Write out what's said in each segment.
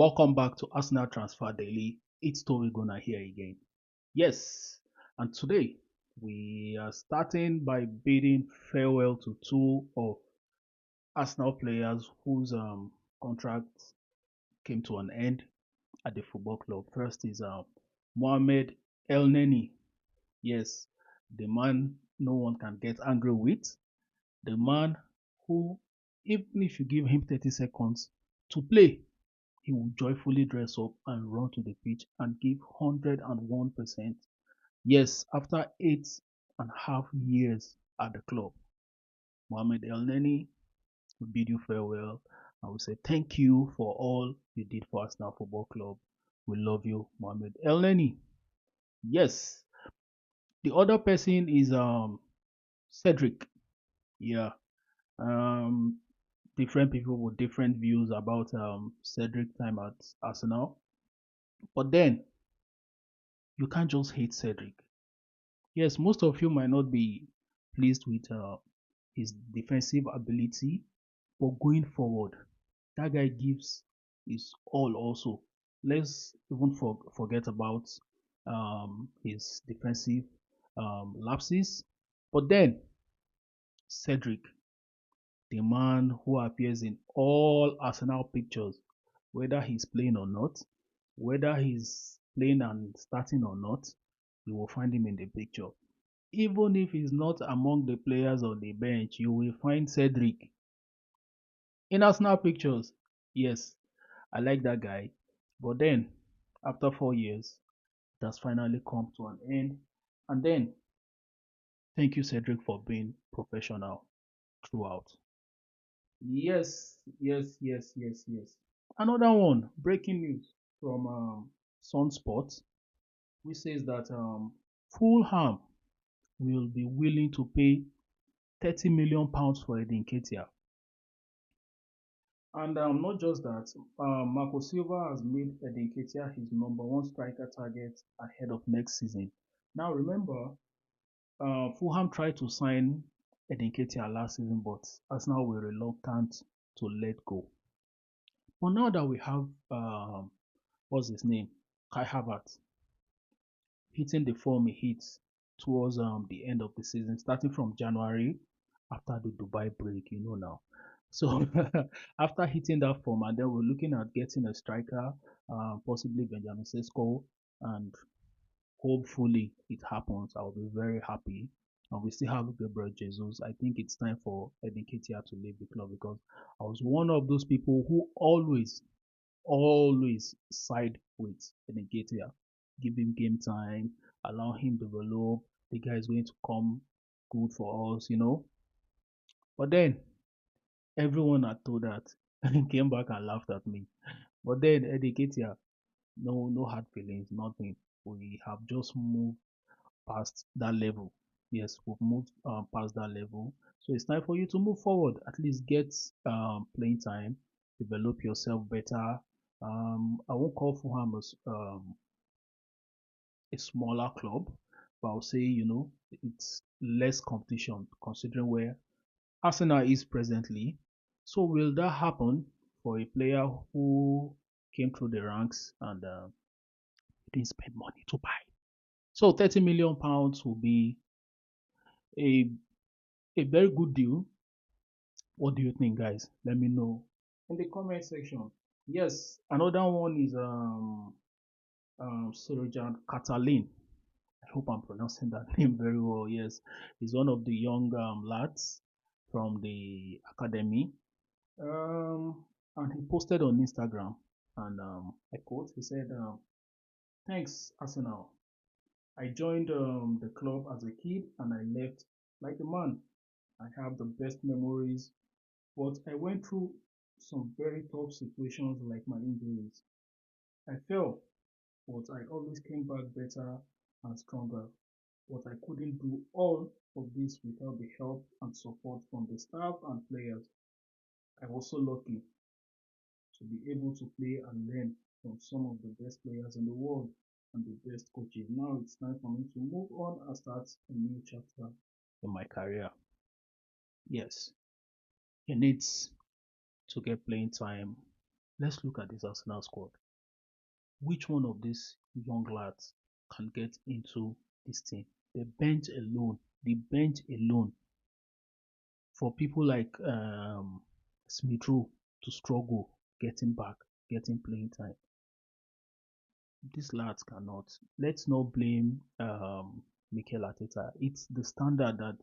Welcome back to Arsenal Transfer Daily. It's story gonna hear again. Yes, and today we are starting by bidding farewell to two of Arsenal players whose contracts came to an end at the football club. First is Mohamed Elneny. Yes, the man no one can get angry with. The man who, even if you give him 30 seconds to play, he will joyfully dress up and run to the pitch and give 101%. Yes, after 8.5 years at the club, Mohamed Elneny will bid you farewell. I will say thank you for all you did for Arsenal Football Club. We love you, Mohamed Elneny. Yes, the other person is Cedric. Yeah, um, different people with different views about Cedric time at Arsenal. But then you can't just hate Cedric. Yes, most of you might not be pleased with his defensive ability, but going forward, that guy gives his all also. Let's even forget about his defensive lapses. But then, Cedric, the man who appears in all Arsenal pictures, whether he's playing or not, whether he's playing and starting or not, you will find him in the picture. Even if he's not among the players on the bench, you will find Cedric in Arsenal pictures. Yes, I like that guy. But then, after 4 years, it has finally come to an end. And then, thank you, Cedric, for being professional throughout. Yes. Another one, breaking news from Sun Sports, which says that Fulham will be willing to pay £30 million for Nketiah. And not just that, Marco Silva has made Nketiah his number one striker target ahead of next season. Now remember, Fulham tried to sign Nketiah last season, but Arsenal were reluctant to let go. But now that we have, what's his name, Kai Havertz, hitting the form he hits towards the end of the season, starting from January after the Dubai break, now. So after hitting that form, and then we're looking at getting a striker, possibly Benjamin Sesko, and hopefully it happens. I'll be very happy. And we still have Gabriel Jesus. I think it's time for Nketiah to leave the club because I was one of those people who always side with Nketiah. Give him game time, allow him develop. The guy is going to come good for us. But then everyone had told that came back and laughed at me. But then Nketiah, no hard feelings, nothing. We have just moved past that level. Yes, we've moved past that level. So it's time for you to move forward. At least get playing time, develop yourself better. I won't call Fulham a smaller club, but I'll say, it's less competition considering where Arsenal is presently. So will that happen for a player who came through the ranks and didn't spend money to buy? So £30 million will be a a very good deal. What do you think, guys? Let me know in the comment section. Yes, another one is Surgeon Catalin. I hope I'm pronouncing that name very well. Yes, he's one of the young lads from the academy. And he posted on Instagram, and I quote, he said, "Thanks, Arsenal. I joined the club as a kid, and I left like a man. I have the best memories, but I went through some very tough situations like my injuries. I fell, but I always came back better and stronger. But I couldn't do all of this without the help and support from the staff and players. I was so lucky to be able to play and learn from some of the best players in the world and the best coaches. Now it's time for me to move on and start a new chapter in my career." Yes, he needs to get playing time. Let's look at this Arsenal squad. Which one of these young lads can get into this team? The bench alone, for people like Smith Rowe to struggle getting back, getting playing time. These lads cannot. Let's not blame Mikel Arteta. It's the standard that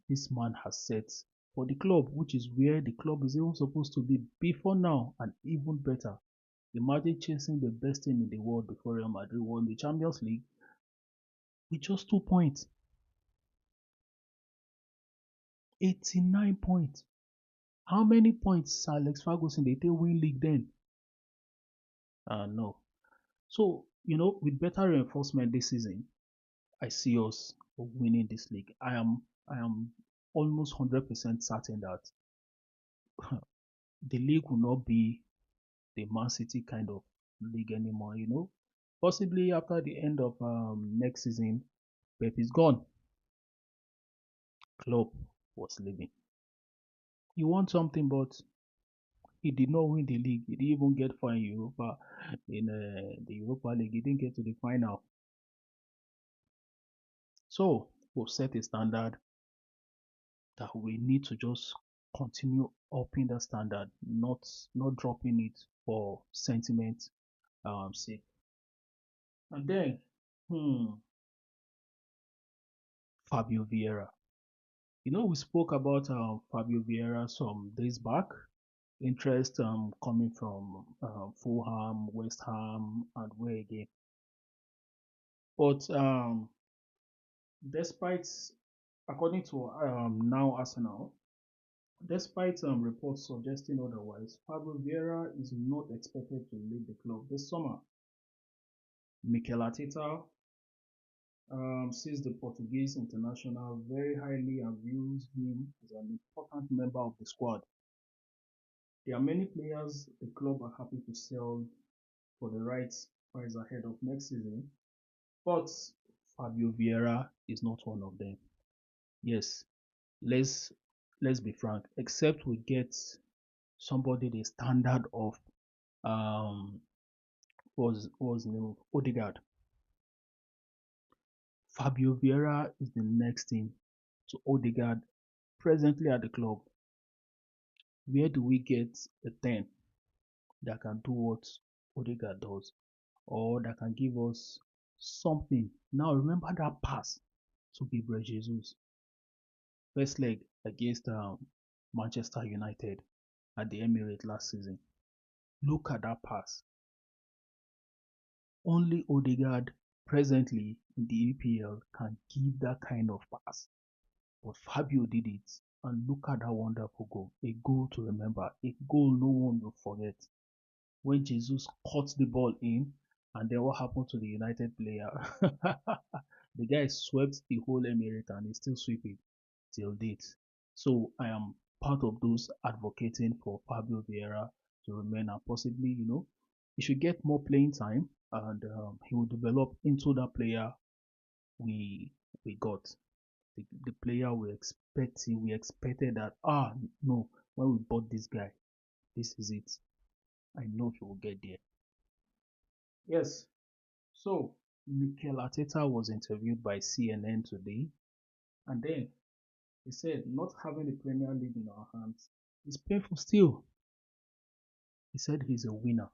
this man has set for the club, which is where the club is even supposed to be before now, and even better. Imagine chasing the best team in the world before Real Madrid won the Champions League with just 2 points. 89 points. How many points Sir Alex Ferguson they take win league then? No. So, with better reinforcement this season, I see us winning this league. I am almost 100% certain that the league will not be the Man City kind of league anymore. Possibly after the end of next season, Pep is gone. Klopp was leaving. He won something, but he did not win the league. He didn't even get far in Europa. In the Europa League, he didn't get to the final. So we've set a standard that we need to just continue upping the standard, not dropping it for sentiment sake. And then, Fabio Vieira. We spoke about Fabio Vieira some days back. Interest coming from Fulham, West Ham, and where again. But despite, according to now Arsenal, despite reports suggesting otherwise, Fabio Vieira is not expected to leave the club this summer. Mikel Arteta sees the Portuguese international very highly and views him as an important member of the squad. There are many players the club are happy to sell for the right price ahead of next season, but Fabio Vieira is not one of them. Yes, let's let's be frank. Except we get somebody the standard of was name Odegaard. Fabio Vieira is the next thing to Odegaard presently at the club. Where do we get a 10 that can do what Odegaard does, or that can give us something? Now remember that pass to Gabriel Jesus, first leg against Manchester United at the Emirates last season. Look at that pass. Only Odegaard presently in the EPL can give that kind of pass. But Fabio did it. And look at that wonderful goal. A goal to remember. A goal no one will forget. When Jesus caught the ball in, and then what happened to the United player? The guy swept the whole Emirate and he still sweeping till date. So I am part of those advocating for Fabio Vieira to remain, and possibly, he should get more playing time, and he will develop into that player we we got. The player we expected that, no, when we bought this guy, this is it. I know he will get there. Yes. So Mikel Arteta was interviewed by CNN today, and then he said, not having the Premier League in our hands is painful still. He said he's a winner.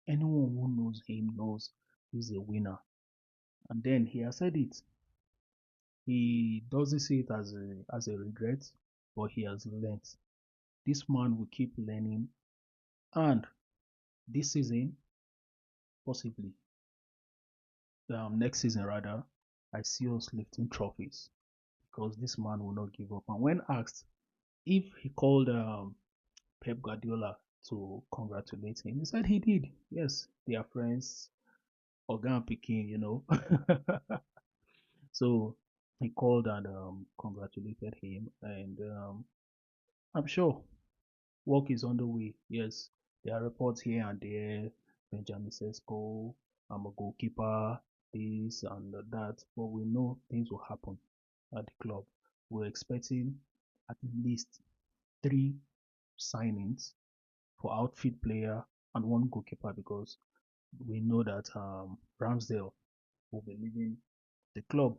Anyone who knows him knows he's a winner. And then he has said it. He doesn't see it as a regret, but he has learned. This man will keep learning, and this season, possibly, next season rather, I see us lifting trophies because this man will not give up. And when asked if he called Pep Guardiola to congratulate him, he said he did. Yes, they are friends. Organ picking. So he called and congratulated him, and I'm sure work is underway. Yes, there are reports here and there. Benjamin Sesko, I'm a goalkeeper, this and that, but we know things will happen at the club. We're expecting at least three signings for outfield player and one goalkeeper because we know that Ramsdale will be leaving the club.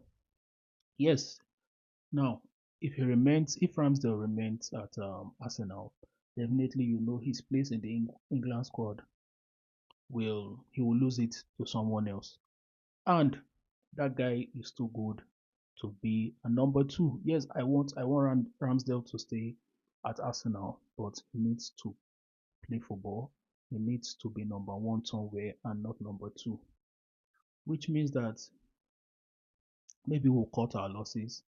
Yes. Now, if Ramsdale remains at Arsenal, definitely his place in the England squad will lose it to someone else. And that guy is too good to be a number two. Yes, I want Ramsdale to stay at Arsenal, but he needs to play football. He needs to be number one somewhere and not number two, which means that maybe we'll cut our losses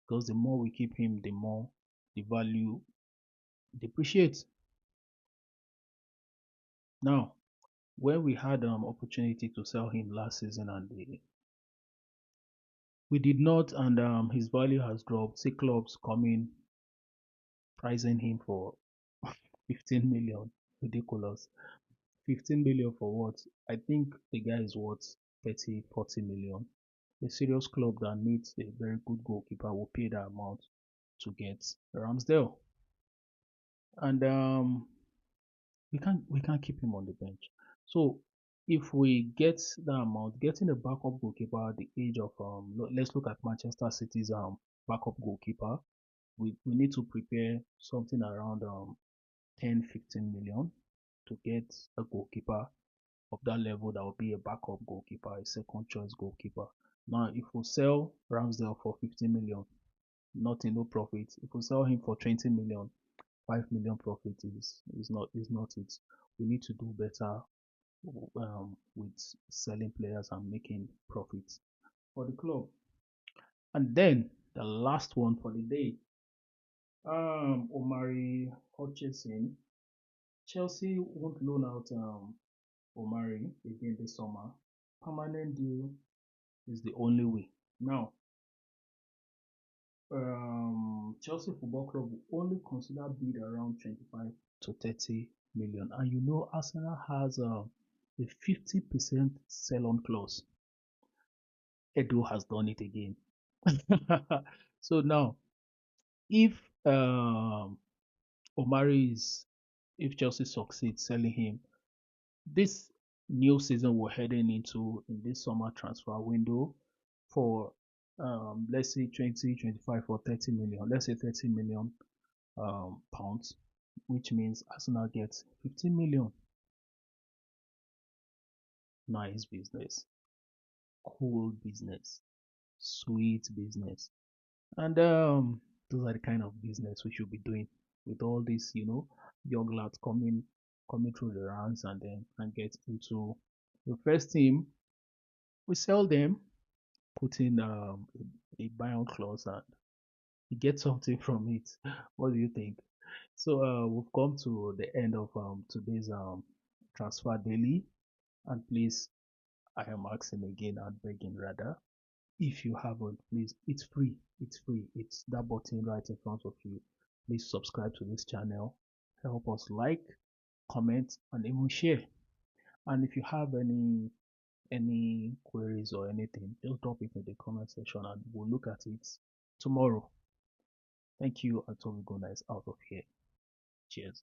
because the more we keep him, the more the value depreciates. Now, when we had opportunity to sell him last season and we did not, and his value has dropped. See clubs coming pricing him for 15 million, ridiculous. 15 million for what? I think the guy is worth 30, 40 million. A serious club that needs a very good goalkeeper will pay that amount to get Ramsdale. And we can't keep him on the bench. So if we get that amount, getting a backup goalkeeper at the age of let's look at Manchester City's backup goalkeeper. We need to prepare something around 10, 15 million to get a goalkeeper of that level that will be a backup goalkeeper, a second choice goalkeeper. Now, if we sell Ramsdale for 15 million, nothing, no profit. If we sell him for 20 million, 5 million profit is not it. We need to do better with selling players and making profits for the club. And then the last one for the day, Omari Hutchinson. Chelsea won't loan out Omari again this summer. Permanent deal is the only way. Now, Chelsea Football Club will only consider bid around 25 to 30 million. And Arsenal has a 50% sell-on clause. Edo has done it again. So now, if Omari if Chelsea succeeds selling him, this new season we're heading into in this summer transfer window for let's say 20, 25 or 30 million, let's say 30 million pounds, which means Arsenal gets 15 million. Nice business, cool business, sweet business. And those are the kind of business we should be doing with all these, young lads coming through the ranks and then and get into the first team. We sell them, put in a buy-on clause, and you get something from it. What do you think? So we've come to the end of today's transfer daily, and please, I am asking again and begging rather, if you haven't, please, it's free. It's free. It's that button right in front of you. Please subscribe to this channel. Help us like, comment, and even share. And if you have any queries or anything, just drop it in the comment section and we'll look at it tomorrow. Thank you until we go nice out of here. Cheers.